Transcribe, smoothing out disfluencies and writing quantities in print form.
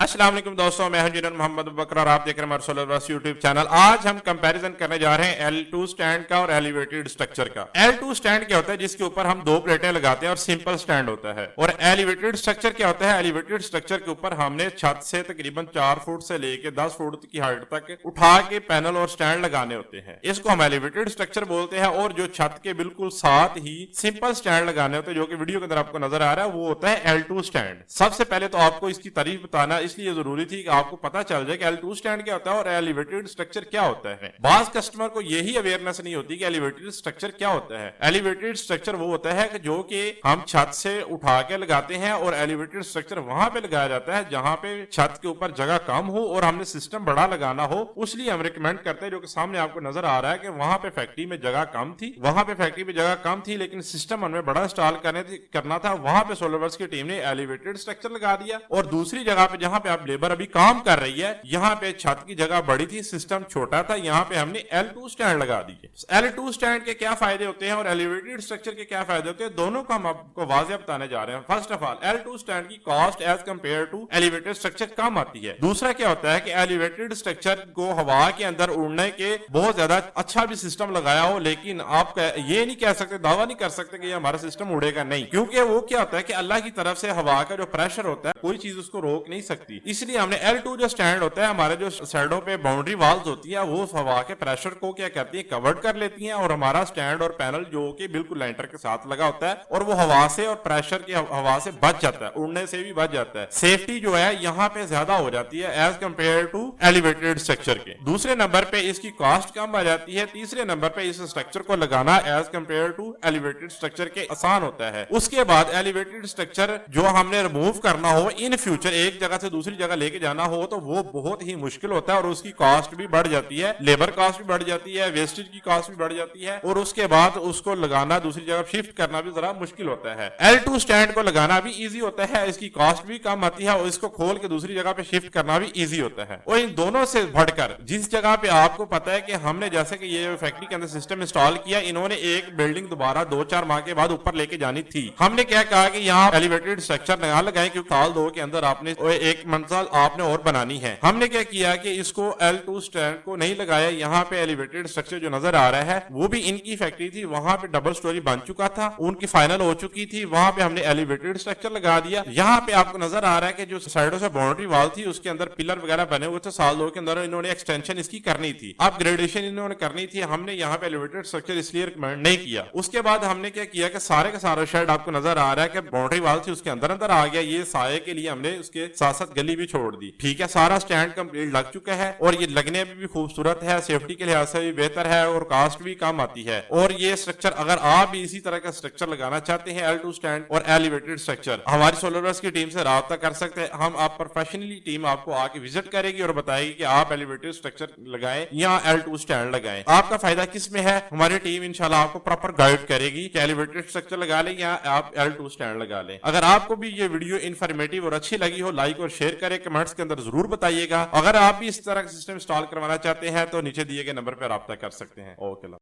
अस्सलाम वालेकुम दोस्तों, मैं हूं जुनैद मोहम्मद बकर और आप देख रहे हैं हमारा सोलर बस यूट्यूब चैनल। आज हम कंपैरिजन करने जा रहे हैं L2 स्टैंड का और एलिवेटेड स्ट्रक्चर का। L2 स्टैंड क्या होता है, जिसके ऊपर हम दो प्लेटें लगाते हैं और सिंपल स्टैंड होता है। और एलिवेटेड स्ट्रक्चर क्या होता है, एलिवेटेड स्ट्रक्चर के ऊपर हमने छत से तकरीबन 4 फुट से लेके 10 फुट की हाइट तक उठा के पैनल और स्टैंड लगाने होते हैं। इसको हम एलिवेटेड स्ट्रक्चर बोलते हैं। और जो छत के बिल्कुल साथ ही सिंपल स्टैंड लगाने होते हैं, जो कि वीडियो के अंदर आपको नजर आ रहा है, वो होता है L2 स्टैंड। सबसे पहले तो आपको इसकी तारीफ बताना इसलिए जरूरी थी कि आपको पता चल जाए कि L2 स्टैंड क्या होता है और एलिवेटेड स्ट्रक्चर क्या होता है। बाज कस्टमर को यही अवेयरनेस नहीं होती कि एलिवेटेड स्ट्रक्चर क्या होता है। एलिवेटेड स्ट्रक्चर वो होता है कि जो कि हम छत से उठा के लगाते हैं, और एलिवेटेड स्ट्रक्चर वहां पे लगाया जाता है जहां पे छत के ऊपर जगह कम हो और हमने सिस्टम बड़ा लगाना हो। उसलिए हम रिकमेंड करते हैं, जो कि सामने आपको नजर आ रहा है, कि वहां पे फैक्ट्री में जगह कम थी, लेकिन सिस्टम हमें बड़ा इंस्टॉल करना था। वहां पे सोलरवर्क्स की टीम ने एलिवेटेड स्ट्रक्चर लगा दिया। और दूसरी जगह पे जहां पे आप लेबर अभी काम कर रही है, यहाँ पे छत की जगह बड़ी थी, सिस्टम छोटा था, यहाँ पे हमने L2 स्टैंड लगा दिए। L2 स्टैंड के क्या फायदे होते हैं और एलिवेटेड स्ट्रक्चर के क्या फायदे होते हैं, दोनों का हम आपको वाज़ेह बताने जा रहे हैं। First of all, L2 stand की cost as compare to elevated structure कम आती है। दूसरा क्या होता है कि एलिवेटेड स्ट्रक्चर को हवा के अंदर उड़ने के बहुत ज्यादा अच्छा भी सिस्टम लगाया हो, लेकिन आप ये नहीं कह सकते, दावा नहीं कर सकते कि हमारा सिस्टम उड़ेगा नहीं, क्योंकि वो क्या होता है कि अल्लाह की तरफ से हवा का जो प्रेशर होता है, कोई चीज उसको रोक नहीं सकती। इसलिए हमने L2 जो स्टैंड होता है, हमारे जो साइडों पे बाउंड्री वॉल्स होती है, वो हवा के प्रेशर को क्या करती है, कवर्ड कर लेती हैं। और हमारा स्टैंड और पैनल जो कि बिल्कुल लाइंटर के साथ लगा होता है, और वो हवा से और प्रेशर की हवा से बच जाता है, उड़ने से भी बच जाता है। सेफ्टी जो है यहाँ पे ज्यादा हो जाती है as compare to elevated structure के। दूसरे नंबर पे इसकी कॉस्ट कम आ जाती है। तीसरे नंबर पे इस स्ट्रक्चर को लगाना as compare to elevated structure के आसान होता है। उसके बाद एलिवेटेड स्ट्रक्चर जो हमने रिमूव करना हो इन फ्यूचर, एक जगह से दूसरी जगह लेके जाना हो, तो वो बहुत ही मुश्किल होता है और उसकी कॉस्ट भी बढ़ जाती है, लेबर कॉस्ट भी बढ़ जाती है, वेस्टेज की कॉस्ट भी बढ़ जाती है, और उसके बाद उसको लगाना, दूसरी जगह शिफ्ट करना भी जरा मुश्किल होता है। L2 स्टैंड को लगाना भी इजी होता है, इसकी कॉस्ट भी कम आती है, और इसको खोल के दूसरी जगह पे शिफ्ट करना भी इजी होता है। और इन दोनों से बढ़कर जिस जगह पे आपको पता है कि हमने जैसे कि ये फैक्ट्री के अंदर सिस्टम इंस्टॉल किया, इन्होंने एक बिल्डिंग दोबारा 2-4 माह के बाद ऊपर लेके जानी थी। हमने क्या कहा कि यहाँ एलिवेटेड स्ट्रक्चर ना लगाएं, क्योंकि साल 2 के अंदर आपने एक मंजिल आपने और बनानी है। हमने क्या किया कि इसको L2 स्टैंड को नहीं लगाया। यहाँ पे एलिवेटेड स्ट्रक्चर जो नजर आ रहा है, वो भी इनकी फैक्ट्री थी, वहां पे डबल स्टोरी बन चुका था, उनकी फाइनल हो चुकी थी, वहां पे हमने एलिवेटेड स्ट्रक्चर लगा दिया। यहाँ पे आपको नजर आ रहा है कि जो साइडों से बाउंड्री वॉल थी, उसके अंदर पिलर वगैरह बने हुए थे। साल 2 के अंदर इन्होंने एक्सटेंशन इसकी करनी थी, अपग्रेडेशन इन्होंने करनी थी। हमने यहाँ पे एलिवेटेड स्ट्रक्चर इसलिए रिकमेंड नहीं किया। उसके बाद हमने क्या किया कि सारे का सारा शेड आपको नजर आ रहा है कि बाउंड्री वॉल थी, उसके अंदर अंदर आ गया। ये साये के लिए हमने उसके साथ साथ गली भी छोड़ दी। ठीक है, सारा स्टैंड कंप्लीट लग चुका है, और ये लगने में भी खूबसूरत है, सेफ्टी के लिहाज से भी बेहतर है, और कॉस्ट भी कम आती है। और ये स्ट्रक्चर, अगर आप भी इसी तरह का स्ट्रक्चर लगाना चाहते हैं, L2 स्टैंड और एलिवेटेड स्ट्रक्चर, हमारी सोलरवर्क्स की टीम से राब्ता कर सकते हैं। हम आप प्रोफेशनली टीम आपको आके विजिट करेगी और बताएगी कि आप एलिवेटेड स्ट्रक्चर लगाएं या L2 स्टैंड लगाएं। आपका फायदा किस में है, हमारी टीम इंशाल्लाह आपको प्रॉपर गाइड करेगी कि एलिवेटेड स्ट्रक्चर लगा लें या आप L2 स्टैंड लगा लें। अगर आपको भी ये वीडियो इन्फॉर्मेटिव और अच्छी लगी हो, लाइक और शेयर करें, कमेंट्स के अंदर जरूर बताइएगा। अगर आप भी इस तरह का सिस्टम इंस्टॉल करवाना चाहते हैं, तो नीचे दिए गए नंबर पर राब्ता कर सकते हैं। ओके।